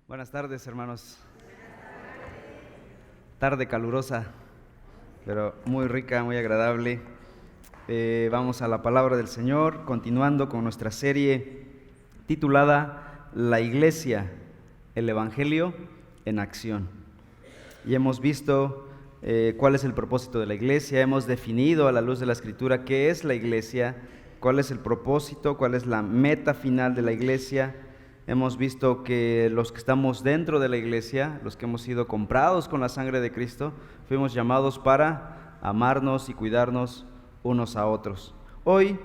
Buenas tardes, hermanos. Tarde calurosa, pero muy rica, muy agradable. Vamos a la palabra del Señor, continuando con nuestra serie titulada La Iglesia, el Evangelio en acción. Y hemos visto cuál es el propósito de la Iglesia, hemos definido a la luz de la Escritura qué es la Iglesia, cuál es el propósito, cuál es la meta final de la Iglesia. Hemos visto que los que estamos dentro de la Iglesia, los que hemos sido comprados con la sangre de Cristo, fuimos llamados para amarnos y cuidarnos unos a otros. Hoy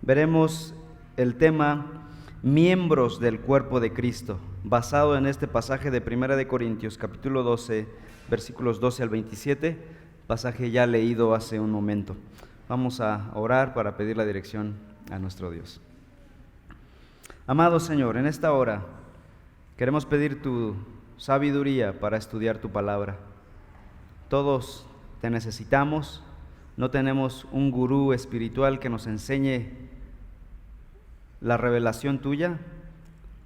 veremos el tema miembros del cuerpo de Cristo, basado en este pasaje de 1 de Corintios, capítulo 12, versículos 12 al 27, pasaje ya leído hace un momento. Vamos a orar para pedir la dirección a nuestro Dios. Amado Señor, en esta hora queremos pedir tu sabiduría para estudiar tu palabra. Todos te necesitamos, no tenemos un gurú espiritual que nos enseñe la revelación tuya,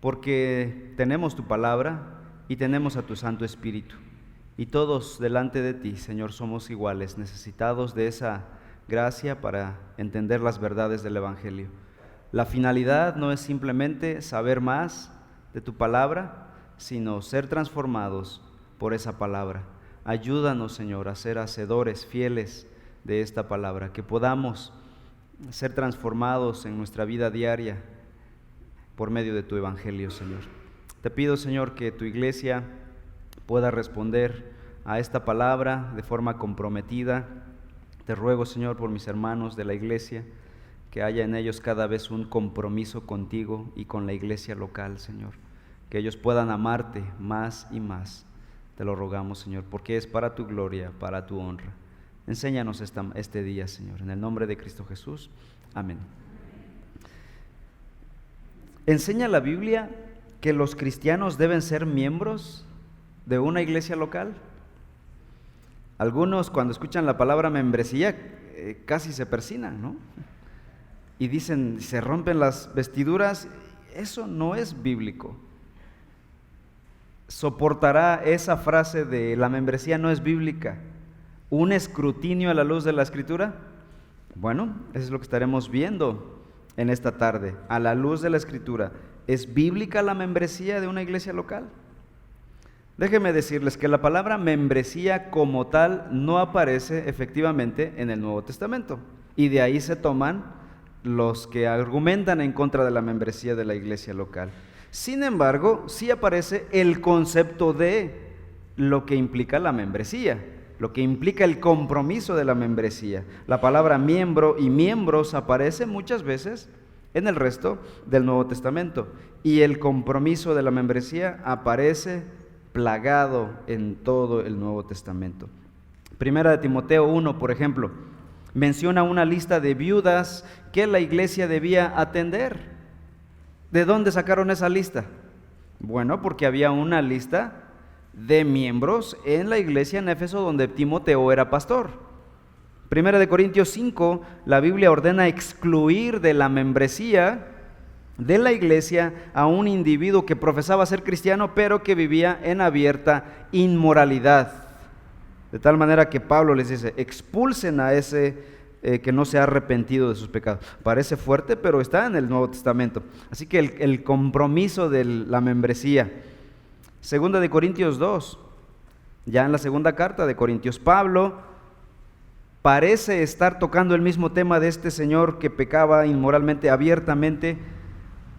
porque tenemos tu palabra y tenemos a tu Santo Espíritu. Y todos delante de ti, Señor, somos iguales, necesitados de esa gracia para entender las verdades del Evangelio. La finalidad no es simplemente saber más de tu palabra, sino ser transformados por esa palabra. Ayúdanos, Señor, a ser hacedores fieles de esta palabra, que podamos ser transformados en nuestra vida diaria por medio de tu Evangelio, Señor. Te pido, Señor, que tu iglesia pueda responder a esta palabra de forma comprometida. Te ruego, Señor, por mis hermanos de la iglesia, que haya en ellos cada vez un compromiso contigo y con la iglesia local, Señor. Que ellos puedan amarte más y más. Te lo rogamos, Señor, porque es para tu gloria, para tu honra. Enséñanos este día, Señor, en el nombre de Cristo Jesús. Amén. ¿Enseña la Biblia que los cristianos deben ser miembros de una iglesia local? Algunos, cuando escuchan la palabra membresía, casi se persignan, ¿no? Y dicen, se rompen las vestiduras. Eso no es bíblico. ¿Soportará esa frase de la membresía no es bíblica un escrutinio a la luz de la Escritura? Bueno, eso es lo que estaremos viendo en esta tarde, a la luz de la Escritura. ¿Es bíblica la membresía de una iglesia local? Déjenme decirles que la palabra membresía como tal no aparece efectivamente en el Nuevo Testamento, y de ahí se toman los que argumentan en contra de la membresía de la iglesia local. Sin embargo, sí aparece el concepto de lo que implica la membresía, lo que implica el compromiso de la membresía. La palabra miembro y miembros aparece muchas veces en el resto del Nuevo Testamento, y el compromiso de la membresía aparece plagado en todo el Nuevo Testamento. Primera de Timoteo 1, por ejemplo, menciona una lista de viudas que la iglesia debía atender. ¿De dónde sacaron esa lista? Bueno, porque había una lista de miembros en la iglesia en Éfeso donde Timoteo era pastor. Primera de Corintios 5, la Biblia ordena excluir de la membresía de la iglesia a un individuo que profesaba ser cristiano, pero que vivía en abierta inmoralidad. De tal manera que Pablo les dice, expulsen a ese que no se ha arrepentido de sus pecados. Parece fuerte, pero está en el Nuevo Testamento. Así que el compromiso de la membresía. Segunda de Corintios 2, ya en la segunda carta de Corintios, Pablo parece estar tocando el mismo tema de este señor que pecaba inmoralmente, abiertamente,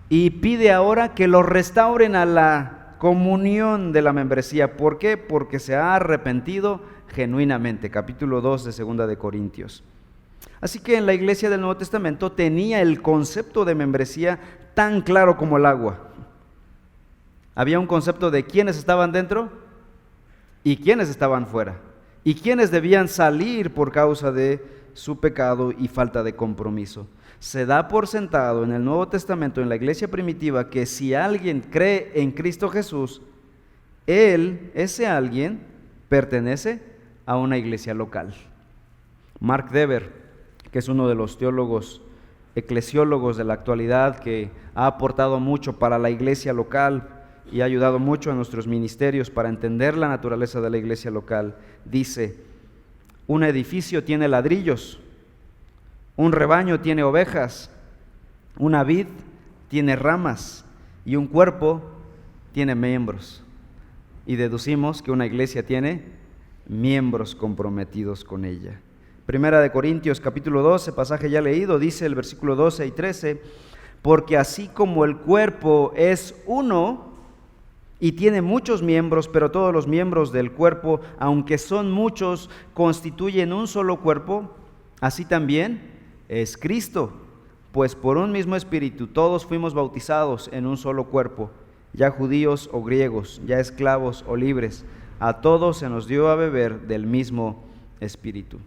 y pide ahora que lo restauren a la comunión de la membresía. ¿Por qué? Porque se ha arrepentido genuinamente. Capítulo 2 de Segunda de Corintios. Así que en la iglesia del Nuevo Testamento tenía el concepto de membresía tan claro como el agua. Había un concepto de quiénes estaban dentro y quiénes estaban fuera, y quiénes debían salir por causa de su pecado y falta de compromiso. Se da por sentado en el Nuevo Testamento, en la iglesia primitiva, que si alguien cree en Cristo Jesús, ese alguien, pertenece a una iglesia local. Mark Dever, que es uno de los teólogos eclesiólogos de la actualidad, que ha aportado mucho para la iglesia local, y ha ayudado mucho a nuestros ministerios para entender la naturaleza de la iglesia local. Dice, un edificio tiene ladrillos, un rebaño tiene ovejas, una vid tiene ramas y un cuerpo tiene miembros. Y deducimos que una iglesia tiene miembros comprometidos con ella. Primera de Corintios capítulo 12, pasaje ya leído, dice el versículo 12 y 13, porque así como el cuerpo es uno y tiene muchos miembros, pero todos los miembros del cuerpo, aunque son muchos, constituyen un solo cuerpo, así también es Cristo. Pues por un mismo espíritu todos fuimos bautizados en un solo cuerpo, ya judíos o griegos, ya esclavos o libres, a todos se nos dio a beber del mismo espíritu.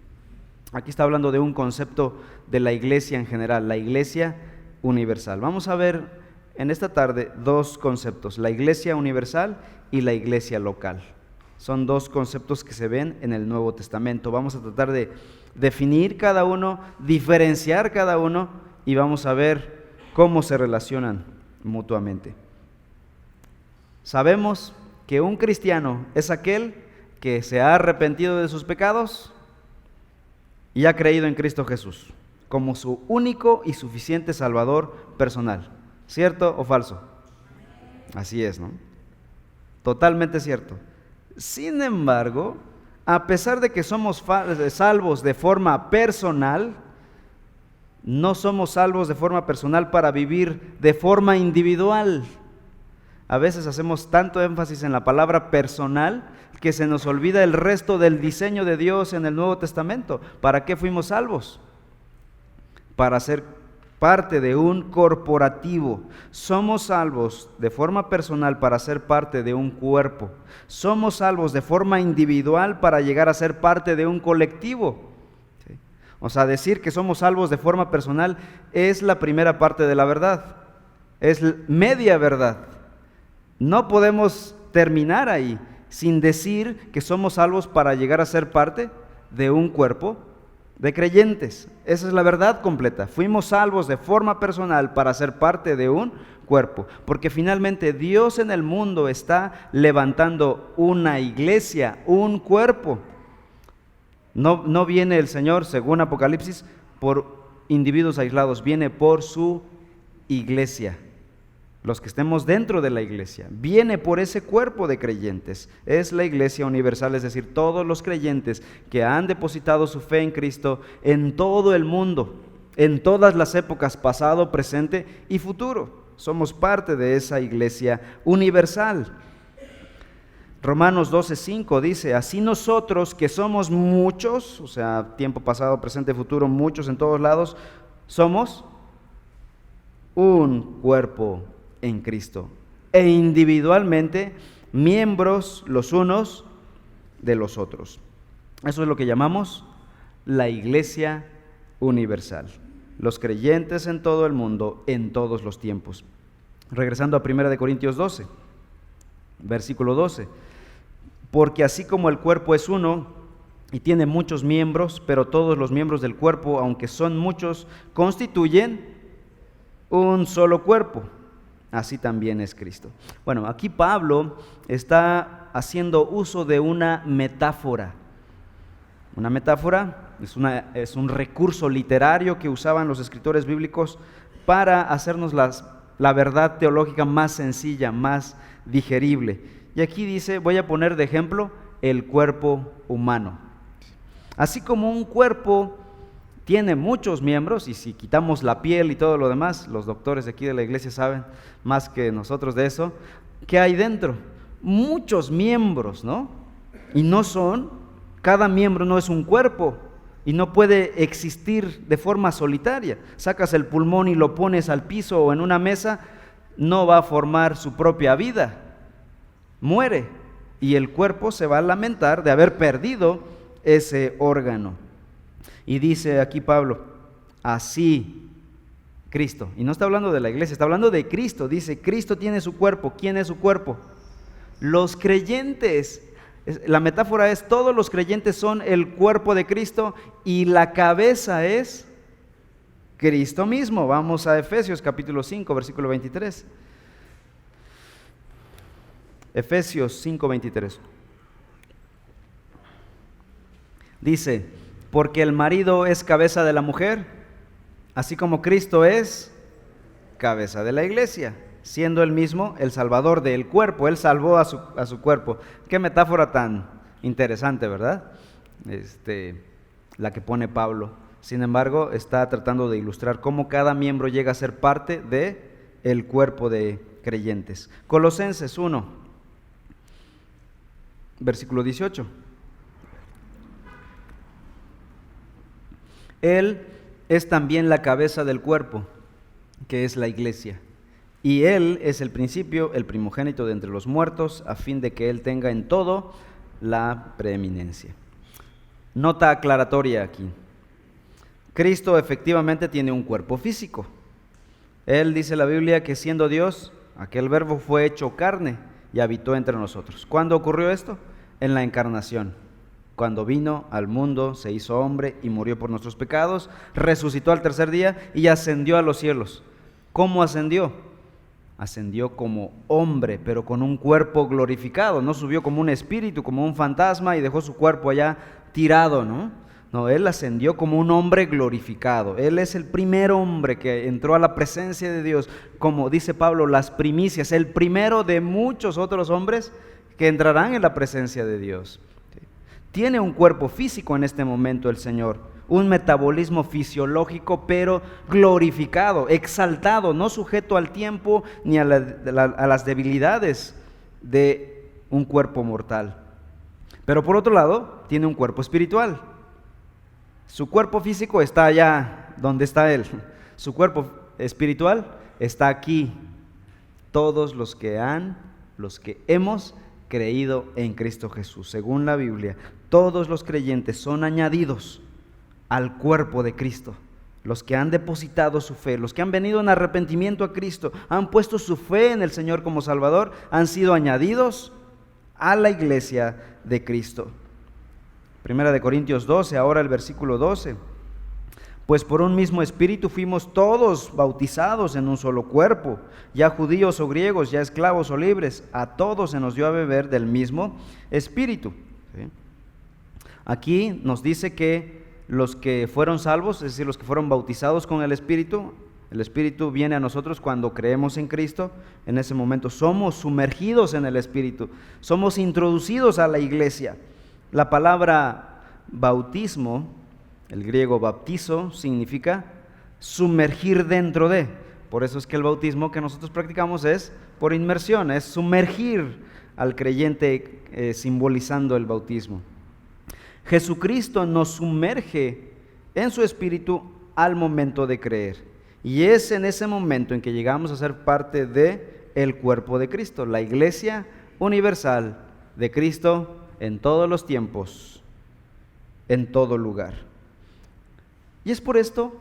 Aquí está hablando de un concepto de la iglesia en general, la iglesia universal. Vamos a ver en esta tarde dos conceptos, la iglesia universal y la iglesia local. Son dos conceptos que se ven en el Nuevo Testamento. Vamos a tratar de definir cada uno, diferenciar cada uno y vamos a ver cómo se relacionan mutuamente. Sabemos que un cristiano es aquel que se ha arrepentido de sus pecados y ha creído en Cristo Jesús como su único y suficiente Salvador personal. ¿Cierto o falso? Así es, ¿no? Totalmente cierto. Sin embargo, a pesar de que somos salvos de forma personal, no somos salvos de forma personal para vivir de forma individual. A veces hacemos tanto énfasis en la palabra personal que se nos olvida el resto del diseño de Dios en el Nuevo Testamento. ¿Para qué fuimos salvos? Para ser parte de un corporativo. Somos salvos de forma personal para ser parte de un cuerpo. Somos salvos de forma individual para llegar a ser parte de un colectivo. ¿Sí? O sea, decir que somos salvos de forma personal es la primera parte de la verdad. Es media verdad. No podemos terminar ahí sin decir que somos salvos para llegar a ser parte de un cuerpo de creyentes. Esa es la verdad completa. Fuimos salvos de forma personal para ser parte de un cuerpo, porque finalmente Dios en el mundo está levantando una iglesia, un cuerpo. No viene el Señor, según Apocalipsis, por individuos aislados, viene por su iglesia. Los que estemos dentro de la iglesia, viene por ese cuerpo de creyentes. Es la iglesia universal, es decir, todos los creyentes que han depositado su fe en Cristo en todo el mundo, en todas las épocas, pasado, presente y futuro. Somos parte de esa iglesia universal. Romanos 12:5 dice, así nosotros que somos muchos, o sea, tiempo pasado, presente, futuro, muchos en todos lados, somos un cuerpo en Cristo e individualmente miembros los unos de los otros. Eso es lo que llamamos la iglesia universal. Los creyentes en todo el mundo, en todos los tiempos. Regresando a 1 Corintios 12, versículo 12. Porque así como el cuerpo es uno y tiene muchos miembros, pero todos los miembros del cuerpo, aunque son muchos, constituyen un solo cuerpo. Así también es Cristo. Bueno, aquí Pablo está haciendo uso de una metáfora. Una metáfora es un recurso literario que usaban los escritores bíblicos para hacernos la verdad teológica más sencilla, más digerible. Y aquí dice, voy a poner de ejemplo el cuerpo humano. Así como un cuerpo tiene muchos miembros, y si quitamos la piel y todo lo demás, los doctores de aquí de la iglesia saben más que nosotros de eso, ¿qué hay dentro? Muchos miembros, ¿no? Y cada miembro no es un cuerpo, y no puede existir de forma solitaria. Sacas el pulmón y lo pones al piso o en una mesa, no va a formar su propia vida, muere, y el cuerpo se va a lamentar de haber perdido ese órgano. Y dice aquí Pablo, así Cristo, y no está hablando de la iglesia, está hablando de Cristo. Dice, Cristo tiene su cuerpo. ¿Quién es su cuerpo? Los creyentes. La metáfora es, todos los creyentes son el cuerpo de Cristo y la cabeza es Cristo mismo. Vamos a Efesios capítulo 5, versículo 23. Efesios 5:23. Dice, porque el marido es cabeza de la mujer, así como Cristo es cabeza de la iglesia, siendo él mismo el salvador del cuerpo. Él salvó a su cuerpo. Qué metáfora tan interesante, ¿verdad? La que pone Pablo. Sin embargo, está tratando de ilustrar cómo cada miembro llega a ser parte del cuerpo de creyentes. Colosenses 1, versículo 18. Él es también la cabeza del cuerpo, que es la iglesia. Y Él es el principio, el primogénito de entre los muertos, a fin de que Él tenga en todo la preeminencia. Nota aclaratoria aquí. Cristo efectivamente tiene un cuerpo físico. Él dice la Biblia que siendo Dios, aquel verbo fue hecho carne y habitó entre nosotros. ¿Cuándo ocurrió esto? En la encarnación. Cuando vino al mundo, se hizo hombre y murió por nuestros pecados, resucitó al tercer día y ascendió a los cielos. ¿Cómo ascendió? Ascendió como hombre, pero con un cuerpo glorificado. No subió como un espíritu, como un fantasma y dejó su cuerpo allá tirado, ¿no? No, Él ascendió como un hombre glorificado. Él es el primer hombre que entró a la presencia de Dios, como dice Pablo, las primicias, el primero de muchos otros hombres que entrarán en la presencia de Dios. Tiene un cuerpo físico en este momento el Señor, un metabolismo fisiológico, pero glorificado, exaltado, no sujeto al tiempo ni a las debilidades de un cuerpo mortal. Pero por otro lado, tiene un cuerpo espiritual. Su cuerpo físico está allá donde está Él. Su cuerpo espiritual está aquí. Todos los que hemos creído en Cristo Jesús. Según la Biblia, todos los creyentes son añadidos al cuerpo de Cristo. Los que han depositado su fe, los que han venido en arrepentimiento a Cristo, han puesto su fe en el Señor como Salvador, han sido añadidos a la iglesia de Cristo. Primera de Corintios 12, ahora el versículo 12. Pues por un mismo espíritu fuimos todos bautizados en un solo cuerpo, ya judíos o griegos, ya esclavos o libres, a todos se nos dio a beber del mismo espíritu. ¿Sí? Aquí nos dice que los que fueron salvos, es decir, los que fueron bautizados con el Espíritu viene a nosotros cuando creemos en Cristo. En ese momento somos sumergidos en el Espíritu, somos introducidos a la iglesia. La palabra bautismo, el griego baptizo, significa sumergir dentro de. Por eso es que el bautismo que nosotros practicamos es por inmersión, es sumergir al creyente, simbolizando el bautismo. Jesucristo nos sumerge en su espíritu al momento de creer. Y es en ese momento en que llegamos a ser parte del cuerpo de Cristo, la iglesia universal de Cristo en todos los tiempos, en todo lugar. Y es por esto,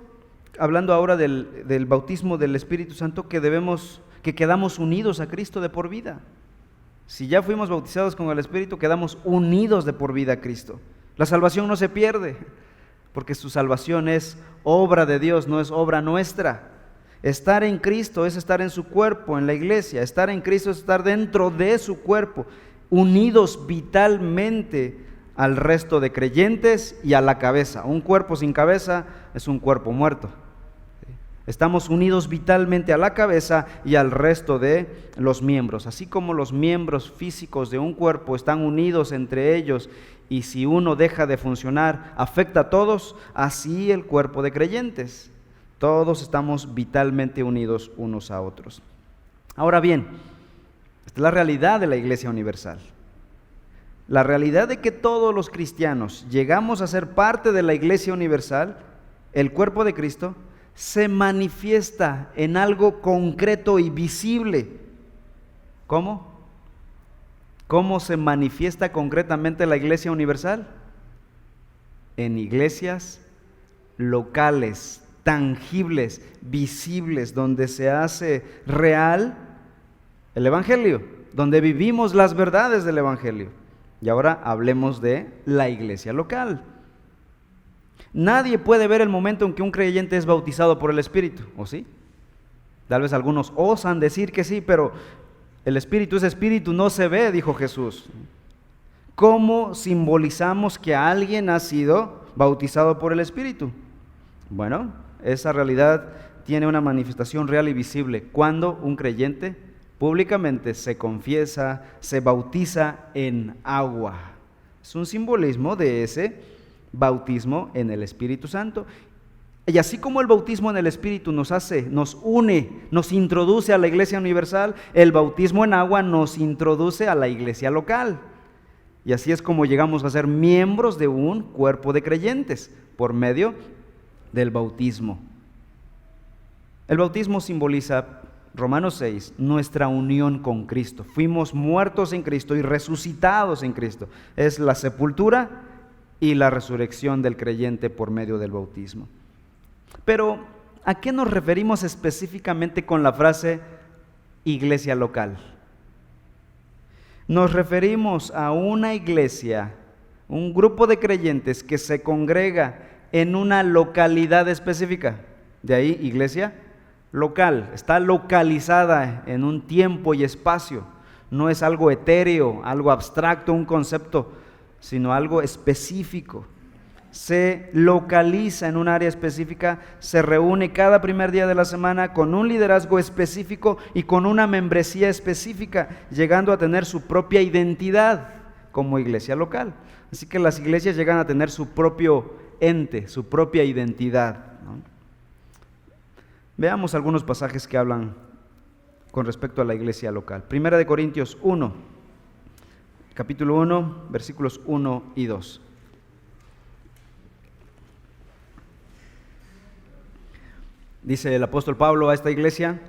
hablando ahora del bautismo del Espíritu Santo, que quedamos unidos a Cristo de por vida. Si ya fuimos bautizados con el Espíritu, quedamos unidos de por vida a Cristo. La salvación no se pierde, porque su salvación es obra de Dios, no es obra nuestra. Estar en Cristo es estar en su cuerpo, en la iglesia. Estar en Cristo es estar dentro de su cuerpo, unidos vitalmente al resto de creyentes y a la cabeza. Un cuerpo sin cabeza es un cuerpo muerto. Estamos unidos vitalmente a la cabeza y al resto de los miembros. Así como los miembros físicos de un cuerpo están unidos entre ellos, y si uno deja de funcionar, afecta a todos, así el cuerpo de creyentes. Todos estamos vitalmente unidos unos a otros. Ahora bien, esta es la realidad de la Iglesia Universal. La realidad de que todos los cristianos llegamos a ser parte de la Iglesia Universal, el cuerpo de Cristo, se manifiesta en algo concreto y visible. ¿Cómo? ¿Cómo se manifiesta concretamente la Iglesia Universal? En iglesias locales, tangibles, visibles, donde se hace real el Evangelio, donde vivimos las verdades del Evangelio. Y ahora hablemos de la iglesia local. Nadie puede ver el momento en que un creyente es bautizado por el Espíritu, ¿o sí? Tal vez algunos osan decir que sí, pero El Espíritu es Espíritu, no se ve, dijo Jesús. ¿Cómo simbolizamos que alguien ha sido bautizado por el Espíritu? Bueno, esa realidad tiene una manifestación real y visible cuando un creyente públicamente se confiesa, se bautiza en agua. Es un simbolismo de ese bautismo en el Espíritu Santo. Y así como el bautismo en el Espíritu nos une, nos introduce a la iglesia universal, el bautismo en agua nos introduce a la iglesia local. Y así es como llegamos a ser miembros de un cuerpo de creyentes, por medio del bautismo. El bautismo simboliza, Romanos 6, nuestra unión con Cristo. Fuimos muertos en Cristo y resucitados en Cristo. Es la sepultura y la resurrección del creyente por medio del bautismo. Pero, ¿a qué nos referimos específicamente con la frase iglesia local? Nos referimos a una iglesia, un grupo de creyentes que se congrega en una localidad específica. De ahí, iglesia local. Está localizada en un tiempo y espacio. No es algo etéreo, algo abstracto, un concepto, sino algo específico. Se localiza en un área específica, se reúne cada primer día de la semana con un liderazgo específico y con una membresía específica, llegando a tener su propia identidad como iglesia local. Así que las iglesias llegan a tener su propio ente, su propia identidad, ¿no? Veamos algunos pasajes que hablan con respecto a la iglesia local. Primera de Corintios 1, capítulo 1, versículos 1 y 2. Dice el apóstol Pablo a esta iglesia: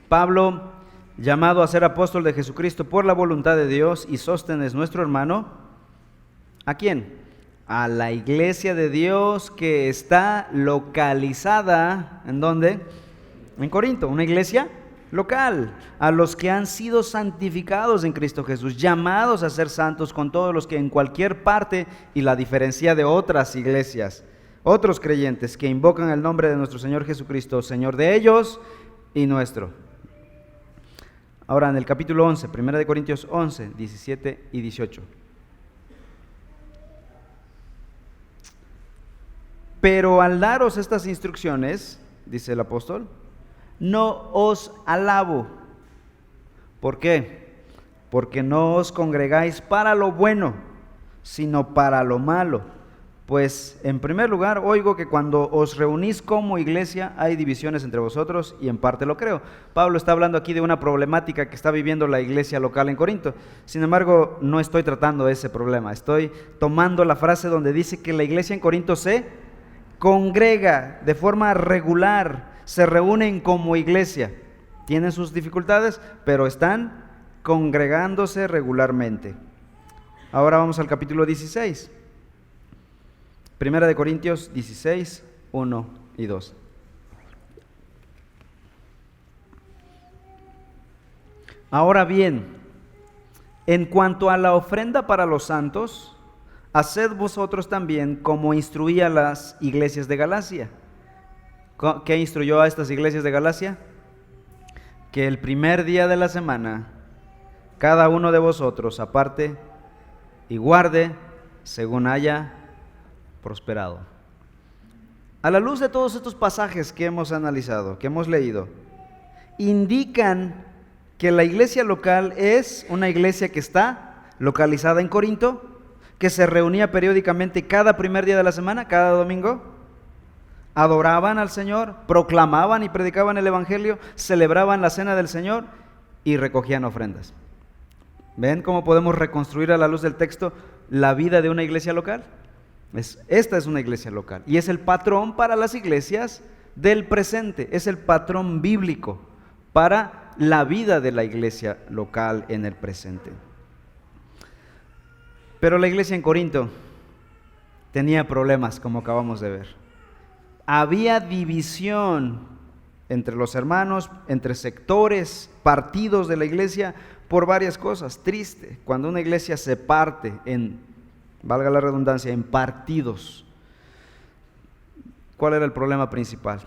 Pablo, llamado a ser apóstol de Jesucristo por la voluntad de Dios, y Sóstenes nuestro hermano. ¿A quién? A la iglesia de Dios que está localizada, ¿en dónde? En Corinto, una iglesia local. A los que han sido santificados en Cristo Jesús, llamados a ser santos con todos los que en cualquier parte, y la diferencia de otras iglesias, otros creyentes que invocan el nombre de nuestro Señor Jesucristo, Señor de ellos y nuestro. Ahora en el capítulo 11, 1 de Corintios 11, 17 y 18. Pero al daros estas instrucciones, dice el apóstol, no os alabo. ¿Por qué? Porque no os congregáis para lo bueno, sino para lo malo. Pues en primer lugar oigo que cuando os reunís como iglesia hay divisiones entre vosotros, y en parte lo creo. Pablo está hablando aquí de una problemática que está viviendo la iglesia local en Corinto. Sin embargo, no estoy tratando ese problema. Estoy tomando la frase donde dice que la iglesia en Corinto se congrega de forma regular, se reúnen como iglesia. Tienen sus dificultades, pero están congregándose regularmente. Ahora vamos al capítulo 16. Primera de Corintios 16, 1 y 2. Ahora bien, en cuanto a la ofrenda para los santos, haced vosotros también como instruía las iglesias de Galacia. ¿Qué instruyó a estas iglesias de Galacia? Que el primer día de la semana, cada uno de vosotros aparte y guarde según haya prosperado. A la luz de todos estos pasajes que hemos analizado, que hemos leído, indican que la iglesia local es una iglesia que está localizada en Corinto, que se reunía periódicamente cada primer día de la semana, cada domingo, adoraban al Señor, proclamaban y predicaban el Evangelio, celebraban la cena del Señor y recogían ofrendas. ¿Ven cómo podemos reconstruir a la luz del texto la vida de una iglesia local? Esta es una iglesia local y es el patrón para las iglesias del presente, es el patrón bíblico para la vida de la iglesia local en el presente. Pero la iglesia en Corinto tenía problemas, como acabamos de ver. Había división entre los hermanos, entre sectores, partidos de la iglesia, por varias cosas. Triste, cuando una iglesia se parte en, valga la redundancia, en partidos. ¿Cuál era el problema principal?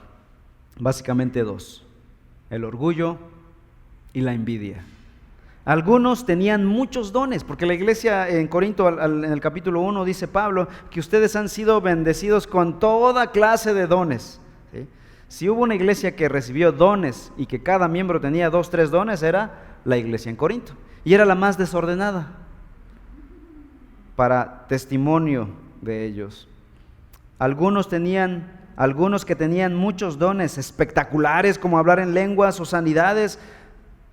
Básicamente dos: el orgullo y la envidia. Algunos tenían muchos dones, porque la iglesia en Corinto, en el capítulo 1, dice Pablo, que ustedes han sido bendecidos con toda clase de dones, ¿sí? Si hubo una iglesia que recibió dones y que cada miembro tenía 2, 3 dones, era la iglesia en Corinto. Y era la más desordenada, para testimonio de ellos. Algunos que tenían muchos dones espectaculares, como hablar en lenguas o sanidades,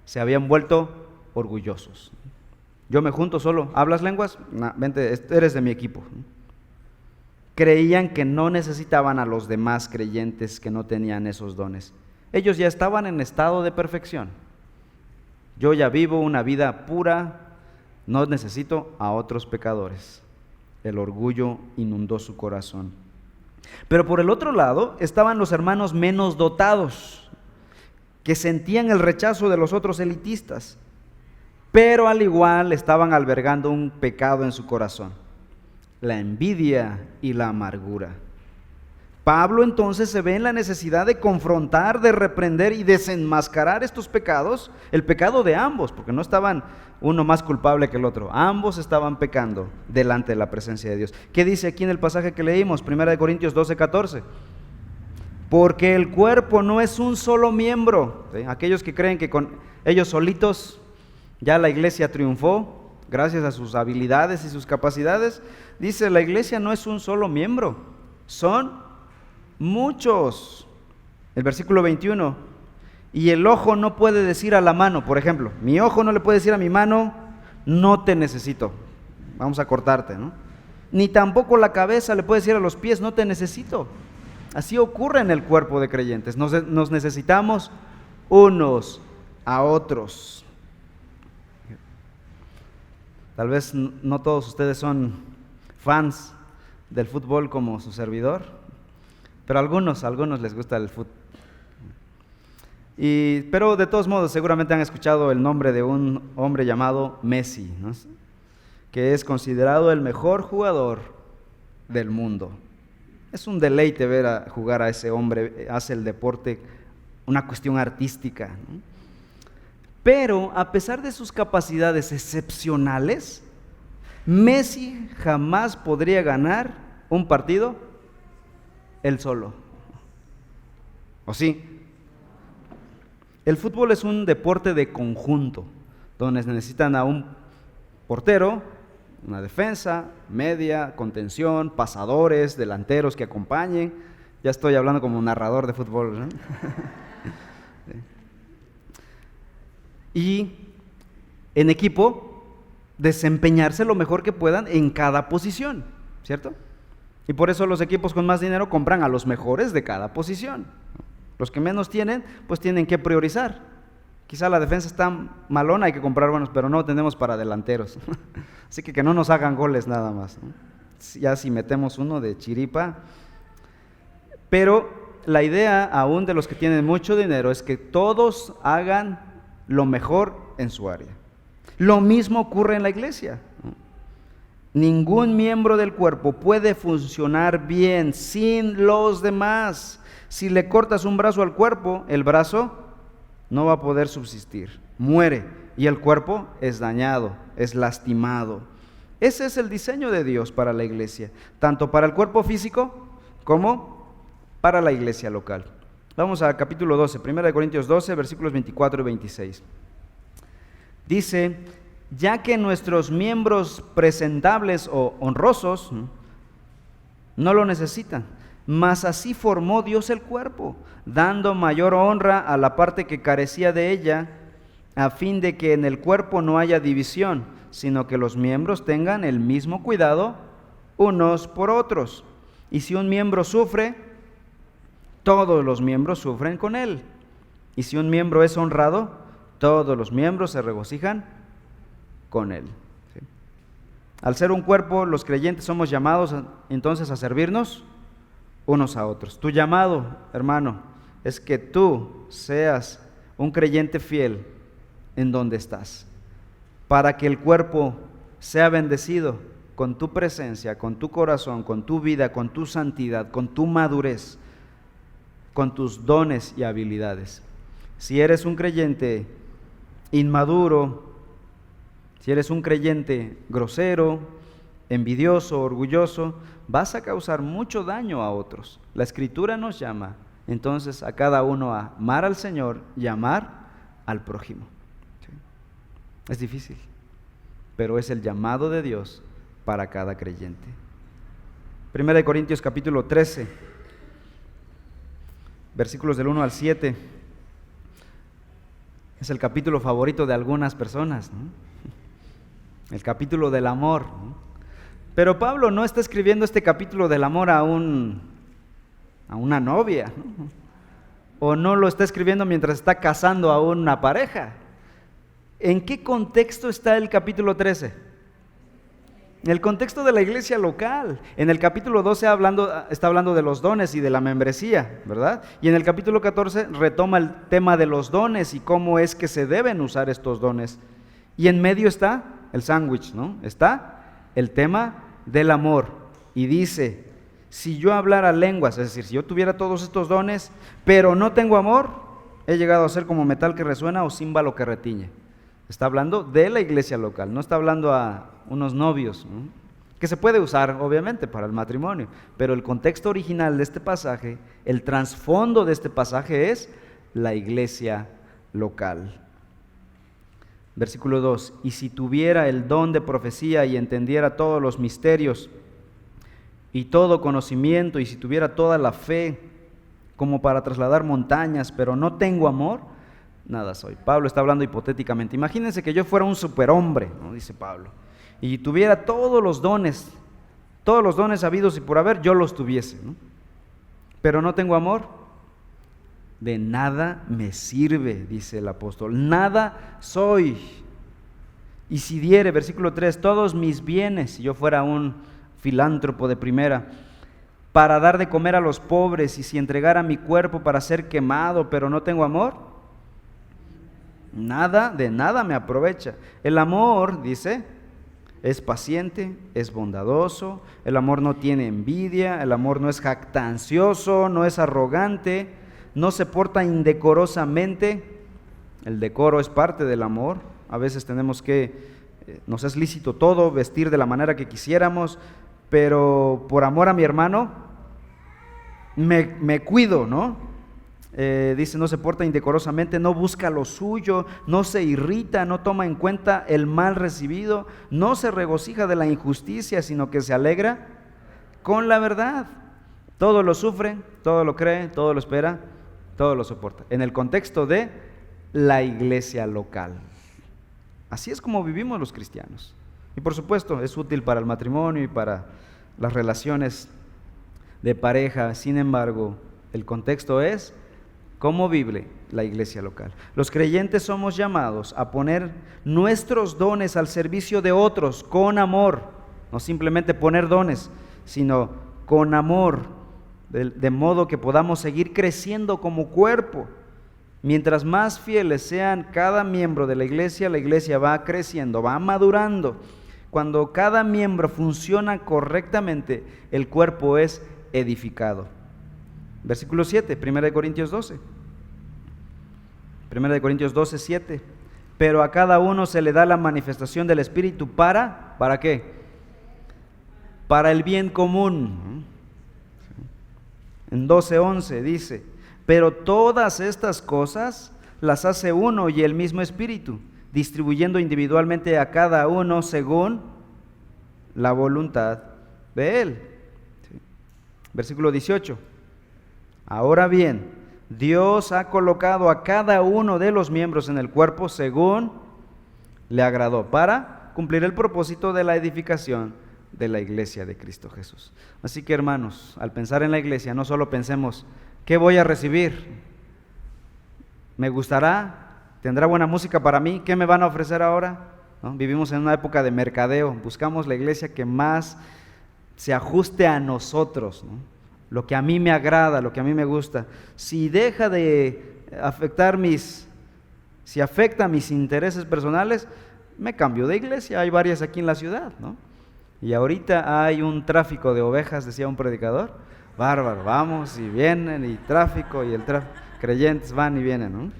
se habían vuelto orgullosos. Yo me junto solo, ¿hablas lenguas? Nah, vente, eres de mi equipo. Creían que no necesitaban a los demás creyentes que no tenían esos dones. Ellos ya estaban en estado de perfección. Yo ya vivo una vida pura, no necesito a otros pecadores. El orgullo inundó su corazón. Pero por el otro lado estaban los hermanos menos dotados, que sentían el rechazo de los otros elitistas, pero al igual estaban albergando un pecado en su corazón: la envidia y la amargura. Pablo entonces se ve en la necesidad de confrontar, de reprender y desenmascarar estos pecados, el pecado de ambos, porque no estaban uno más culpable que el otro, ambos estaban pecando delante de la presencia de Dios. ¿Qué dice aquí en el pasaje que leímos? 1 Corintios 12:14. Porque el cuerpo no es un solo miembro, ¿sí? Aquellos que creen que con ellos solitos ya la iglesia triunfó gracias a sus habilidades y sus capacidades, dice: la iglesia no es un solo miembro, son muchos. El versículo 21, y el ojo no puede decir a la mano, por ejemplo, mi ojo no le puede decir a mi mano, no te necesito, vamos a cortarte, ¿no? Ni tampoco la cabeza le puede decir a los pies, no te necesito. Así ocurre en el cuerpo de creyentes, nos necesitamos unos a otros. Tal vez no todos ustedes son fans del fútbol como su servidor, pero a algunos les gusta el fútbol. Pero de todos modos seguramente han escuchado el nombre de un hombre llamado Messi, ¿no? Que es considerado el mejor jugador del mundo. Es un deleite ver jugar a ese hombre, hace el deporte una cuestión artística, ¿no? Pero a pesar de sus capacidades excepcionales, Messi jamás podría ganar un partido él solo. ¿O sí? El fútbol es un deporte de conjunto, donde necesitan a un portero, una defensa, media, contención, pasadores, delanteros que acompañen. Ya estoy hablando como un narrador de fútbol, ¿no? Y en equipo desempeñarse lo mejor que puedan en cada posición, ¿cierto? Y por eso los equipos con más dinero compran a los mejores de cada posición. Los que menos tienen, pues tienen que priorizar. Quizá la defensa está malona, hay que comprar buenos, pero no tenemos para delanteros. Así que no nos hagan goles nada más, ¿no? Ya si metemos uno de chiripa. Pero la idea aún de los que tienen mucho dinero es que todos hagan lo mejor en su área. Lo mismo ocurre en la iglesia. Ningún miembro del cuerpo puede funcionar bien sin los demás. Si le cortas un brazo al cuerpo, el brazo no va a poder subsistir, muere, y el cuerpo es dañado, es lastimado. Ese es el diseño de Dios para la iglesia, tanto para el cuerpo físico como para la iglesia local. Vamos a capítulo 12, 1 Corintios 12, versículos 24 y 26. Dice: ya que nuestros miembros presentables o honrosos no lo necesitan, mas así formó Dios el cuerpo, dando mayor honra a la parte que carecía de ella, a fin de que en el cuerpo no haya división, sino que los miembros tengan el mismo cuidado unos por otros. Y si un miembro sufre, todos los miembros sufren con él. Y si un miembro es honrado, todos los miembros se regocijan con él. ¿Sí? Al ser un cuerpo, los creyentes somos llamados entonces a servirnos unos a otros. Tu llamado, hermano, es que tú seas un creyente fiel en donde estás, para que el cuerpo sea bendecido con tu presencia, con tu corazón, con tu vida, con tu santidad, con tu madurez, con tus dones y habilidades. Si eres un creyente inmaduro, Si eres un creyente grosero, envidioso, orgulloso, vas a causar mucho daño a otros. La Escritura nos llama entonces a cada uno a amar al Señor y amar al prójimo. ¿Sí? Es difícil, pero es el llamado de Dios para cada creyente. 1 Corintios capítulo 13, versículos del 1 al 7. Es el capítulo favorito de algunas personas, ¿no? El capítulo del amor, ¿no? Pero Pablo no está escribiendo este capítulo del amor a una novia, ¿no? O no lo está escribiendo mientras está casando a una pareja. ¿En qué contexto está el capítulo 13? En el contexto de la iglesia local. En el capítulo 12 está hablando de los dones y de la membresía, ¿verdad? Y en el capítulo 14 retoma el tema de los dones y cómo es que se deben usar estos dones. Y en medio está el sándwich, ¿no? Está el tema del amor. Y dice, si yo hablara lenguas, es decir, si yo tuviera todos estos dones, pero no tengo amor, he llegado a ser como metal que resuena o címbalo que retiñe. Está hablando de la iglesia local, no está hablando a unos novios, ¿no? Que se puede usar obviamente para el matrimonio, pero el contexto original de este pasaje, el trasfondo de este pasaje es la iglesia local. Versículo 2, y si tuviera el don de profecía y entendiera todos los misterios y todo conocimiento, y si tuviera toda la fe como para trasladar montañas, pero no tengo amor, nada soy. Pablo está hablando hipotéticamente. Imagínense que yo fuera un superhombre, ¿no? Dice Pablo, y tuviera todos los dones habidos y por haber, yo los tuviese, ¿no? Pero no tengo amor, de nada me sirve, dice el apóstol, nada soy. Y si diere, versículo 3, todos mis bienes, si yo fuera un filántropo de primera, para dar de comer a los pobres, y si entregara mi cuerpo para ser quemado, pero no tengo amor, nada, de nada me aprovecha. El amor, dice, es paciente, es bondadoso, el amor no tiene envidia, el amor no es jactancioso, no es arrogante, no se porta indecorosamente. El decoro es parte del amor. A veces nos es lícito todo, vestir de la manera que quisiéramos, pero por amor a mi hermano me cuido, ¿no? Dice, no se porta indecorosamente, no busca lo suyo, no se irrita, no toma en cuenta el mal recibido, no se regocija de la injusticia, sino que se alegra con la verdad. Todo lo sufre, todo lo cree, todo lo espera, todo lo soporta. En el contexto de la iglesia local. Así es como vivimos los cristianos. Y por supuesto es útil para el matrimonio y para las relaciones de pareja. Sin embargo, el contexto es cómo vive la iglesia local. Los creyentes somos llamados a poner nuestros dones al servicio de otros con amor. No simplemente poner dones, sino con amor, de modo que podamos seguir creciendo como cuerpo. Mientras más fieles sean cada miembro de la iglesia va creciendo, va madurando. Cuando cada miembro funciona correctamente, el cuerpo es edificado. Versículo 7, 1 Corintios 12. 1 Corintios 12, 7. Pero a cada uno se le da la manifestación del Espíritu ¿para qué? Para el bien común. En 12:11 dice, pero todas estas cosas las hace uno y el mismo Espíritu, distribuyendo individualmente a cada uno según la voluntad de Él. ¿Sí? Versículo 18, ahora bien, Dios ha colocado a cada uno de los miembros en el cuerpo según le agradó, para cumplir el propósito de la edificación de la iglesia de Cristo Jesús. Así que, hermanos, al pensar en la iglesia, no solo pensemos, ¿qué voy a recibir? ¿Me gustará? ¿Tendrá buena música para mí? ¿Qué me van a ofrecer ahora? ¿No? Vivimos en una época de mercadeo, buscamos la iglesia que más se ajuste a nosotros, ¿no? Lo que a mí me agrada, lo que a mí me gusta. Si deja de afecta mis intereses personales, me cambio de iglesia. Hay varias aquí en la ciudad, ¿no? Y ahorita hay un tráfico de ovejas, decía un predicador, bárbaro, vamos y vienen, y tráfico, creyentes van y vienen, ¿no?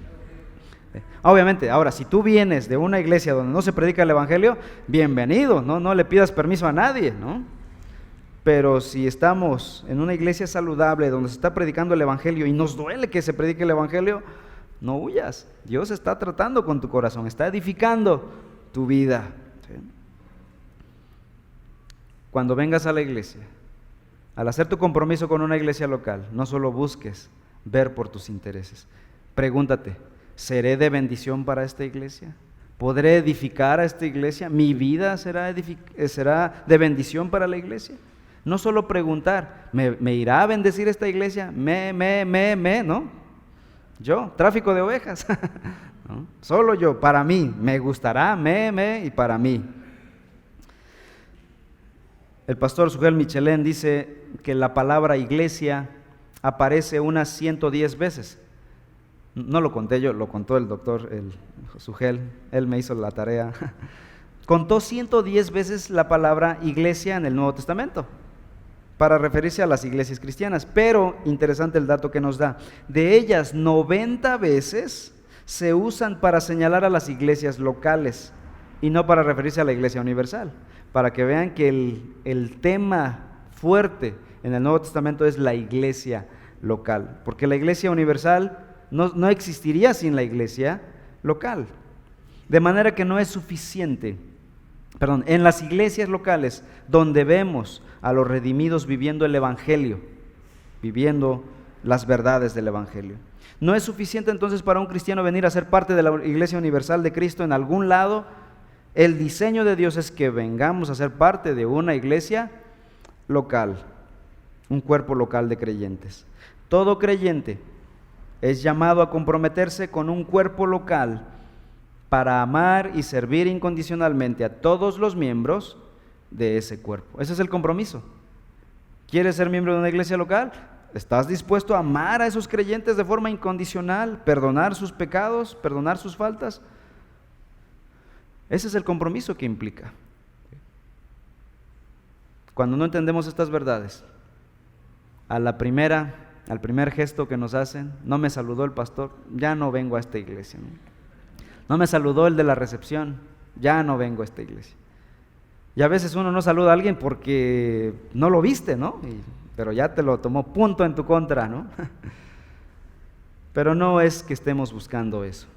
Obviamente, ahora, si tú vienes de una iglesia donde no se predica el evangelio, bienvenido, no le pidas permiso a nadie, ¿no? Pero si estamos en una iglesia saludable donde se está predicando el evangelio y nos duele que se predique el evangelio, no huyas. Dios está tratando con tu corazón, está edificando tu vida. ¿Sí? Cuando vengas a la iglesia, al hacer tu compromiso con una iglesia local, no solo busques ver por tus intereses. Pregúntate, ¿seré de bendición para esta iglesia? ¿Podré edificar a esta iglesia? ¿Mi vida será de bendición para la iglesia? No solo preguntar, ¿me irá a bendecir esta iglesia? ¿no? Yo, tráfico de ovejas, ¿no? Solo yo, para mí, me gustará, y para mí. El pastor Sugel Michelén dice que la palabra iglesia aparece unas 110 veces. No lo conté yo, lo contó el doctor Sugel, él me hizo la tarea. Contó 110 veces la palabra iglesia en el Nuevo Testamento, para referirse a las iglesias cristianas, pero interesante el dato que nos da. De ellas, 90 veces se usan para señalar a las iglesias locales y no para referirse a la iglesia universal, para que vean que el tema fuerte en el Nuevo Testamento es la iglesia local, porque la iglesia universal no existiría sin la iglesia local, de manera que no es suficiente. En las iglesias locales donde vemos a los redimidos viviendo el evangelio, viviendo las verdades del evangelio. No es suficiente entonces para un cristiano venir a ser parte de la iglesia universal de Cristo en algún lado. El diseño de Dios es que vengamos a ser parte de una iglesia local, un cuerpo local de creyentes. Todo creyente es llamado a comprometerse con un cuerpo local para amar y servir incondicionalmente a todos los miembros de ese cuerpo. Ese es el compromiso. ¿Quieres ser miembro de una iglesia local? ¿Estás dispuesto a amar a esos creyentes de forma incondicional, perdonar sus pecados, perdonar sus faltas? Ese es el compromiso que implica. Cuando no entendemos estas verdades, al primer gesto que nos hacen, no me saludó el pastor, ya no vengo a esta iglesia, no me saludó el de la recepción, ya no vengo a esta iglesia. Y a veces uno no saluda a alguien porque no lo viste, ¿no? Pero ya te lo tomó punto en tu contra, ¿no? Pero no es que estemos buscando eso.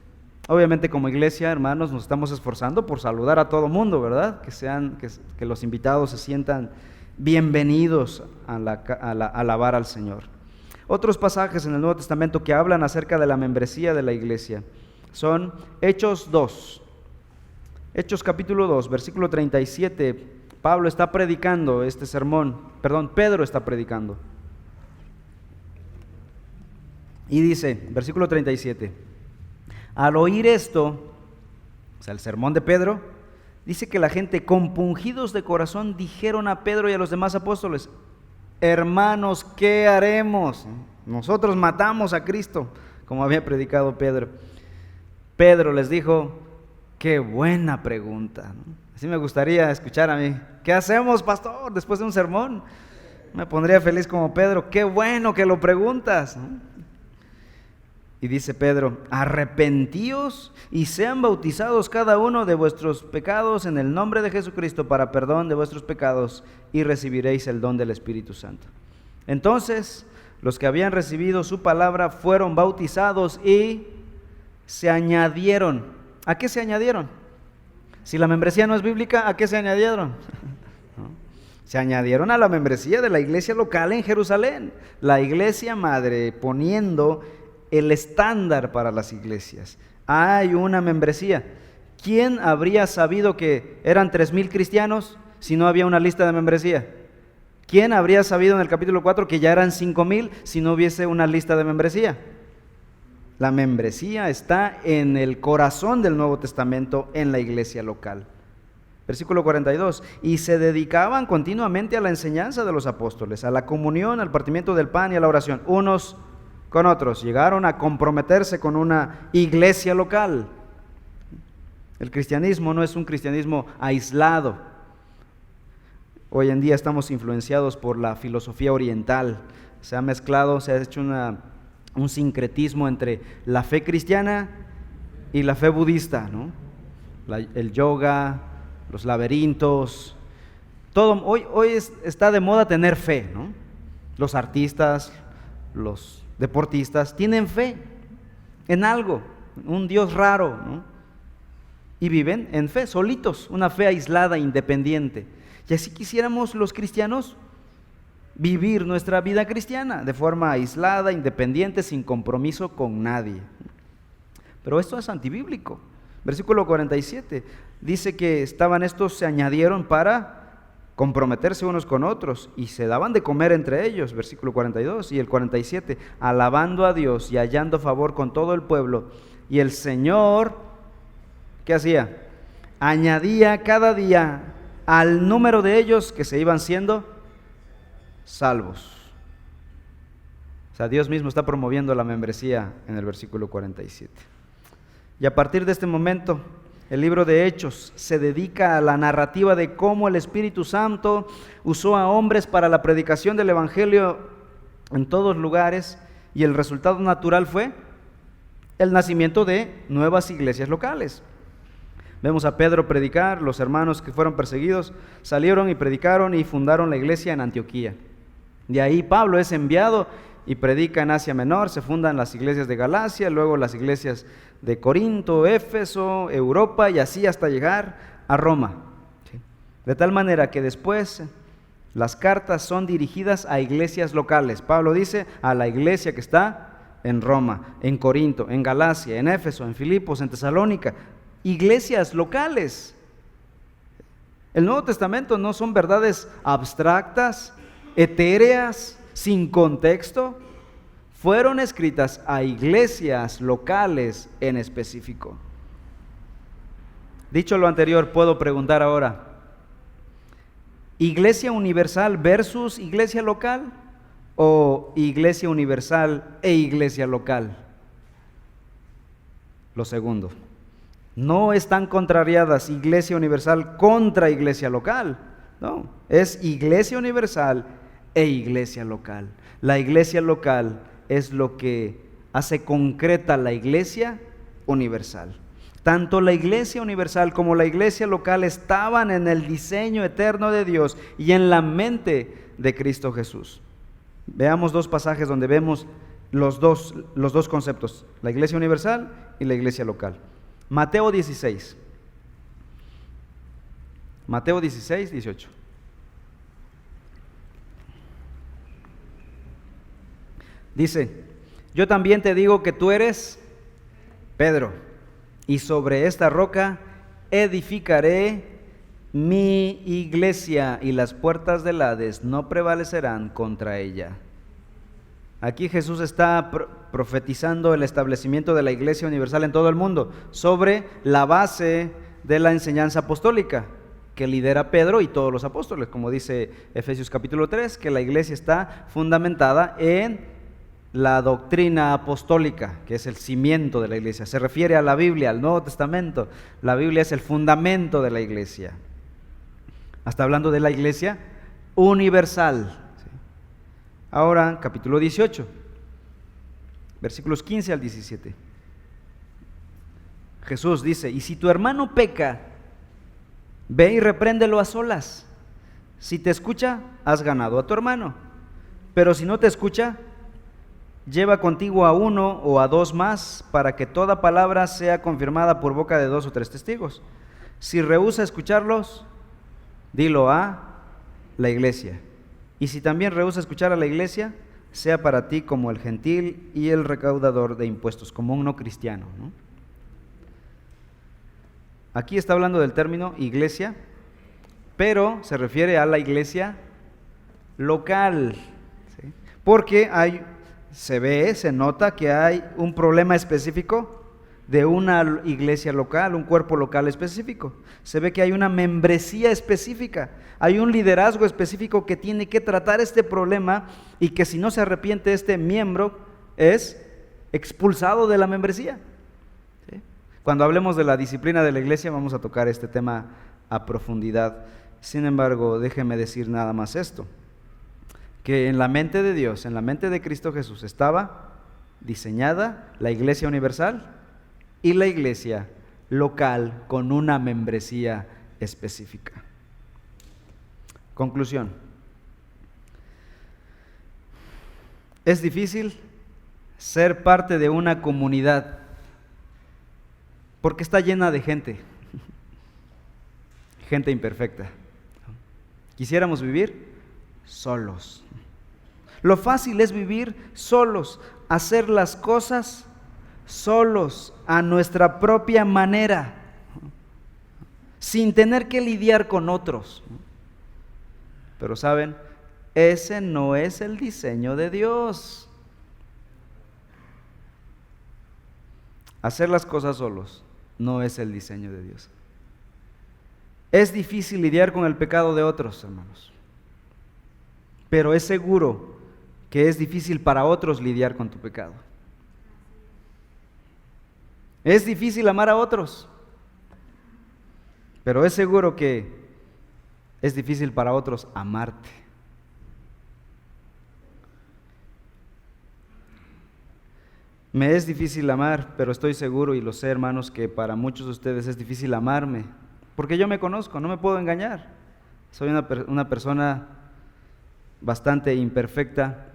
Obviamente como iglesia, hermanos, nos estamos esforzando por saludar a todo mundo, ¿verdad? Que los invitados se sientan bienvenidos a alabar al Señor. Otros pasajes en el Nuevo Testamento que hablan acerca de la membresía de la iglesia son Hechos 2. Hechos capítulo 2, versículo 37. Pedro está predicando. Y dice, versículo 37, al oír esto, o sea, el sermón de Pedro, dice que la gente, compungidos de corazón, dijeron a Pedro y a los demás apóstoles: hermanos, ¿qué haremos? Nosotros matamos a Cristo, como había predicado Pedro. Pedro les dijo: qué buena pregunta, ¿no? Así me gustaría escuchar a mí. ¿Qué hacemos, pastor, después de un sermón? Me pondría feliz como Pedro. Qué bueno que lo preguntas, ¿no? Y dice Pedro: arrepentíos y sean bautizados cada uno de vuestros pecados en el nombre de Jesucristo para perdón de vuestros pecados, y recibiréis el don del Espíritu Santo. Entonces los que habían recibido su palabra fueron bautizados y se añadieron. ¿A qué se añadieron? Si la membresía no es bíblica, ¿a qué se añadieron? ¿No? Se añadieron a la membresía de la iglesia local en Jerusalén, la iglesia madre, poniendo el estándar para las iglesias. Hay una membresía. ¿Quién habría sabido que eran 3,000 cristianos si no había una lista de membresía? ¿Quién habría sabido en el capítulo 4 que ya eran 5,000 si no hubiese una lista de membresía? La membresía está en el corazón del Nuevo Testamento, en la iglesia local. Versículo 42, y se dedicaban continuamente a la enseñanza de los apóstoles, a la comunión, al partimiento del pan y a la oración, unos con otros. Llegaron a comprometerse con una iglesia local. El cristianismo no es un cristianismo aislado. Hoy en día estamos influenciados por la filosofía oriental. Se ha hecho un sincretismo entre la fe cristiana y la fe budista, ¿no? El yoga, los laberintos, todo. Hoy está de moda tener fe, ¿no? Los artistas, los deportistas tienen fe en algo, un Dios raro, ¿no? Y viven en fe, solitos, una fe aislada, independiente. Y así quisiéramos los cristianos vivir nuestra vida cristiana de forma aislada, independiente, sin compromiso con nadie. Pero esto es antibíblico. Versículo 47 dice que estaban estos, se añadieron para comprometerse unos con otros y se daban de comer entre ellos, versículo 42, y el 47, alabando a Dios y hallando favor con todo el pueblo. Y el Señor, ¿qué hacía? Añadía cada día al número de ellos que se iban siendo salvos. O sea, Dios mismo está promoviendo la membresía en el versículo 47. Y a partir de este momento, el libro de Hechos se dedica a la narrativa de cómo el Espíritu Santo usó a hombres para la predicación del Evangelio en todos lugares, y el resultado natural fue el nacimiento de nuevas iglesias locales. Vemos a Pedro predicar, los hermanos que fueron perseguidos salieron y predicaron y fundaron la iglesia en Antioquía. De ahí Pablo es enviado y predica en Asia Menor, se fundan las iglesias de Galacia, luego las iglesias de Corinto, Éfeso, Europa y así hasta llegar a Roma. De tal manera que después las cartas son dirigidas a iglesias locales. Pablo dice a la iglesia que está en Roma, en Corinto, en Galacia, en Éfeso, en Filipos, en Tesalónica, iglesias locales. El Nuevo Testamento no son verdades abstractas, etéreas, sin contexto. Fueron escritas a iglesias locales en específico. Dicho lo anterior, puedo preguntar ahora: ¿iglesia universal versus iglesia local? ¿O iglesia universal e iglesia local? Lo segundo. No están contrariadas iglesia universal contra iglesia local. No, es iglesia universal e iglesia local. La iglesia local es lo que hace concreta la iglesia universal. Tanto la iglesia universal como la iglesia local estaban en el diseño eterno de Dios y en la mente de Cristo Jesús. Veamos dos pasajes donde vemos los dos conceptos, la iglesia universal y la iglesia local. Mateo 16. Mateo 16, 18. Dice: yo también te digo que tú eres Pedro, y sobre esta roca edificaré mi iglesia, y las puertas del Hades no prevalecerán contra ella. Aquí Jesús está profetizando el establecimiento de la iglesia universal en todo el mundo sobre la base de la enseñanza apostólica que lidera Pedro y todos los apóstoles, como dice Efesios capítulo 3, que la iglesia está fundamentada en la doctrina apostólica, que es el cimiento de la iglesia. Se refiere a la Biblia, al Nuevo Testamento. La Biblia es el fundamento de la iglesia. Hasta hablando de la iglesia universal. Ahora, capítulo 18, versículos 15 al 17. Jesús dice: y si tu hermano peca, ve y repréndelo a solas. Si te escucha, has ganado a tu hermano. Pero si no te escucha, lleva contigo a uno o a dos más, para que toda palabra sea confirmada por boca de 2 o 3 testigos. Si rehúsa escucharlos, dilo a la iglesia. Y si también rehúsa escuchar a la iglesia, sea para ti como el gentil y el recaudador de impuestos, como un no cristiano, ¿no? Aquí está hablando del término iglesia, pero se refiere a la iglesia local, ¿sí? Porque se nota que hay un problema específico de una iglesia local, un cuerpo local específico. Se ve que hay una membresía específica, hay un liderazgo específico que tiene que tratar este problema, y que si no se arrepiente este miembro es expulsado de la membresía. ¿Sí? Cuando hablemos de la disciplina de la iglesia vamos a tocar este tema a profundidad. Sin embargo, déjeme decir nada más esto, que en la mente de Dios, en la mente de Cristo Jesús, estaba diseñada la iglesia universal y la iglesia local con una membresía específica. Conclusión. Es difícil ser parte de una comunidad porque está llena de gente imperfecta. Quisiéramos vivir solos. Lo fácil es vivir solos, hacer las cosas solos, a nuestra propia manera, sin tener que lidiar con otros. Pero ¿saben? Ese no es el diseño de Dios. Hacer las cosas solos no es el diseño de Dios. Es difícil lidiar con el pecado de otros, hermanos, pero es seguro que es difícil para otros lidiar con tu pecado. Es difícil amar a otros, pero es seguro que es difícil para otros amarte. Me es difícil amar, pero estoy seguro y lo sé, hermanos, que para muchos de ustedes es difícil amarme, porque yo me conozco, no me puedo engañar. Soy una persona bastante imperfecta,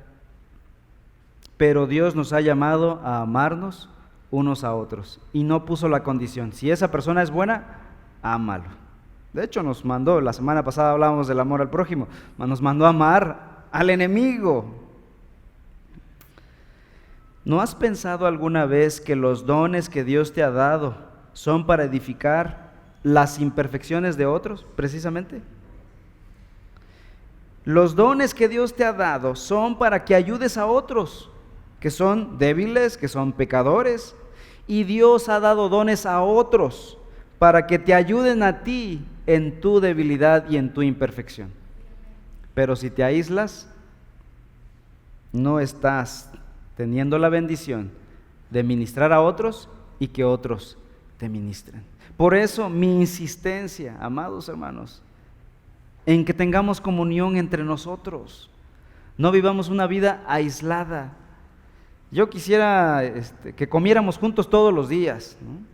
pero Dios nos ha llamado a amarnos unos a otros y no puso la condición: si esa persona es buena, ámalo. De hecho nos mandó, la semana pasada hablábamos del amor al prójimo, nos mandó a amar al enemigo. ¿No has pensado alguna vez que los dones que Dios te ha dado son para edificar las imperfecciones de otros, precisamente? Los dones que Dios te ha dado son para que ayudes a otros que son débiles, que son pecadores, y Dios ha dado dones a otros para que te ayuden a ti en tu debilidad y en tu imperfección. Pero si te aíslas, no estás teniendo la bendición de ministrar a otros y que otros te ministren. Por eso mi insistencia, amados hermanos, en que tengamos comunión entre nosotros, no vivamos una vida aislada. Yo quisiera que comiéramos juntos todos los días, ¿no?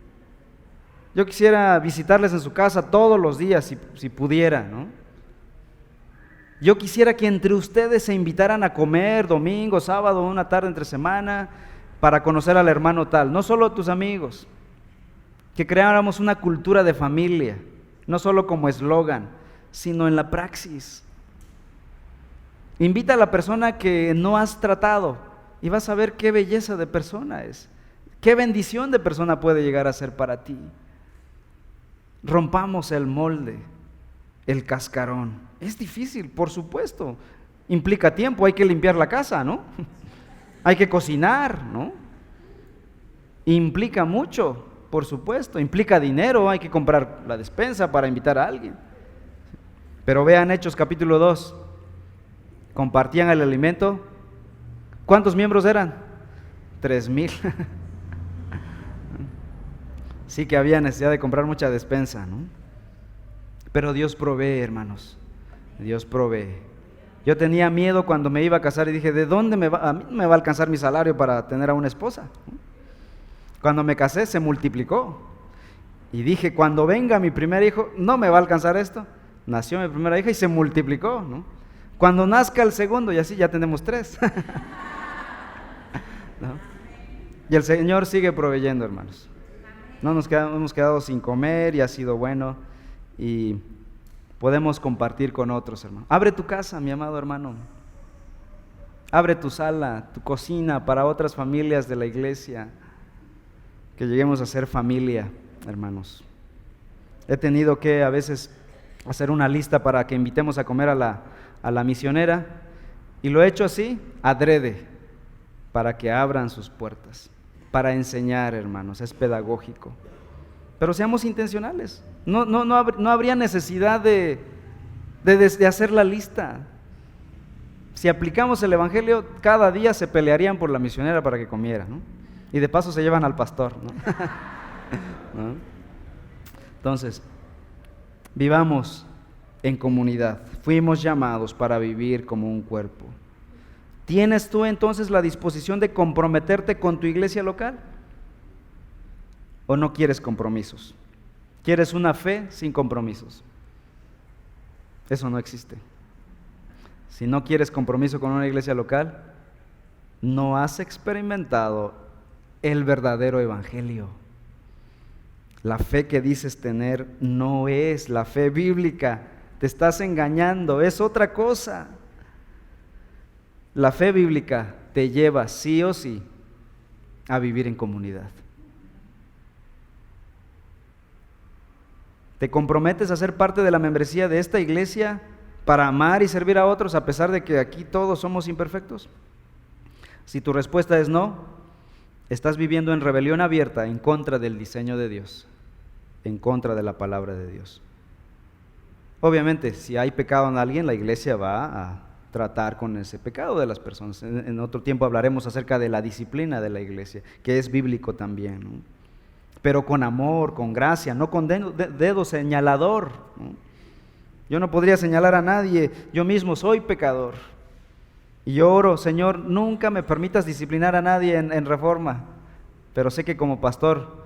Yo quisiera visitarles en su casa todos los días si pudiera, ¿no? Yo quisiera que entre ustedes se invitaran a comer domingo, sábado, una tarde entre semana, para conocer al hermano tal, no solo a tus amigos, que creáramos una cultura de familia, no solo como eslogan, sino en la praxis. Invita a la persona que no has tratado y vas a ver qué belleza de persona es, qué bendición de persona puede llegar a ser para ti. Rompamos el molde, el cascarón. Es difícil, por supuesto, implica tiempo, hay que limpiar la casa, ¿no? Hay que cocinar, ¿no? Implica mucho, por supuesto, implica dinero, hay que comprar la despensa para invitar a alguien. Pero vean Hechos capítulo 2, compartían el alimento. ¿Cuántos miembros eran? 3,000. Sí que había necesidad de comprar mucha despensa, ¿no? Pero Dios provee, hermanos, Dios provee. Yo tenía miedo cuando me iba a casar y dije, ¿de dónde a mí me va a alcanzar mi salario para tener a una esposa? Cuando me casé se multiplicó y dije, cuando venga mi primer hijo, no me va a alcanzar esto. Nació mi primera hija y se multiplicó, ¿no? Cuando nazca el segundo, y así ya tenemos 3. ¿No? Y el Señor sigue proveyendo, hermanos. No nos hemos quedado sin comer y ha sido bueno y podemos compartir con otros, hermano. Abre tu casa, mi amado hermano. Abre tu sala, tu cocina para otras familias de la iglesia. Que lleguemos a ser familia, hermanos. He tenido que a veces hacer una lista para que invitemos a comer a la misionera y lo he hecho así, adrede, para que abran sus puertas, para enseñar, hermanos, es pedagógico. Pero seamos intencionales, no habría necesidad de hacer la lista. Si aplicamos el evangelio, cada día se pelearían por la misionera para que comiera, ¿no? Y de paso se llevan al pastor, ¿no? ¿No? Entonces, vivamos en comunidad. Fuimos llamados para vivir como un cuerpo. ¿Tienes tú entonces la disposición de comprometerte con tu iglesia local? ¿O no quieres compromisos? ¿Quieres una fe sin compromisos? Eso no existe. Si no quieres compromiso con una iglesia local, no has experimentado el verdadero evangelio. La fe que dices tener no es la fe bíblica. Te estás engañando, es otra cosa. La fe bíblica te lleva sí o sí a vivir en comunidad. ¿Te comprometes a ser parte de la membresía de esta iglesia para amar y servir a otros a pesar de que aquí todos somos imperfectos? Si tu respuesta es no, estás viviendo en rebelión abierta en contra del diseño de Dios, en contra de la palabra de Dios. Obviamente, si hay pecado en alguien, la iglesia va a tratar con ese pecado de las personas. En otro tiempo hablaremos acerca de la disciplina de la iglesia, que es bíblico también, ¿no? Pero con amor, con gracia, no con dedo señalador, ¿no? Yo no podría señalar a nadie, yo mismo soy pecador. Y yo oro, Señor, nunca me permitas disciplinar a nadie en Reforma, pero sé que como pastor,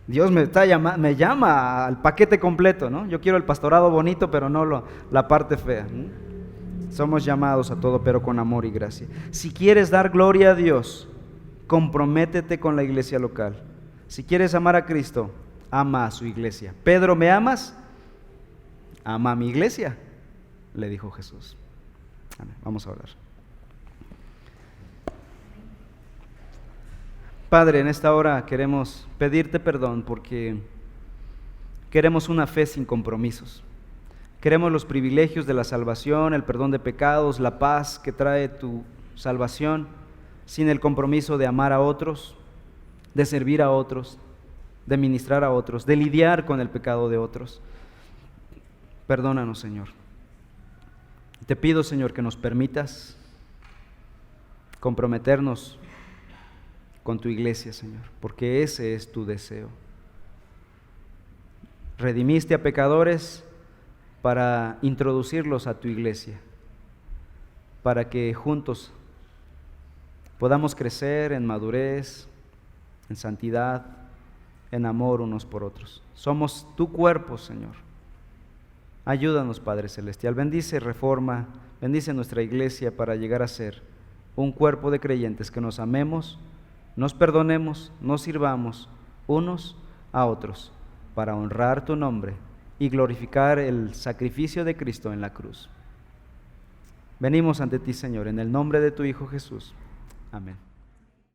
Dios me llama al paquete completo, ¿no? Yo quiero el pastorado bonito, pero no la parte fea, ¿no? Somos llamados a todo, pero con amor y gracia. Si quieres dar gloria a Dios, comprométete con la iglesia local. Si quieres amar a Cristo, ama a su iglesia. Pedro, ¿me amas? Ama a mi iglesia, le dijo Jesús. Amén. Vamos a orar. Padre, en esta hora queremos pedirte perdón porque queremos una fe sin compromisos. Queremos los privilegios de la salvación, el perdón de pecados, la paz que trae tu salvación, sin el compromiso de amar a otros, de servir a otros, de ministrar a otros, de lidiar con el pecado de otros. Perdónanos, Señor. Te pido, Señor, que nos permitas comprometernos con tu iglesia, Señor, porque ese es tu deseo. Redimiste a pecadores para introducirlos a tu iglesia, para que juntos podamos crecer en madurez, en santidad, en amor unos por otros. Somos tu cuerpo, Señor. Ayúdanos, Padre Celestial. Bendice Reforma, bendice nuestra iglesia para llegar a ser un cuerpo de creyentes que nos amemos, nos perdonemos, nos sirvamos unos a otros para honrar tu nombre y glorificar el sacrificio de Cristo en la cruz. Venimos ante ti, Señor, en el nombre de tu Hijo Jesús. Amén.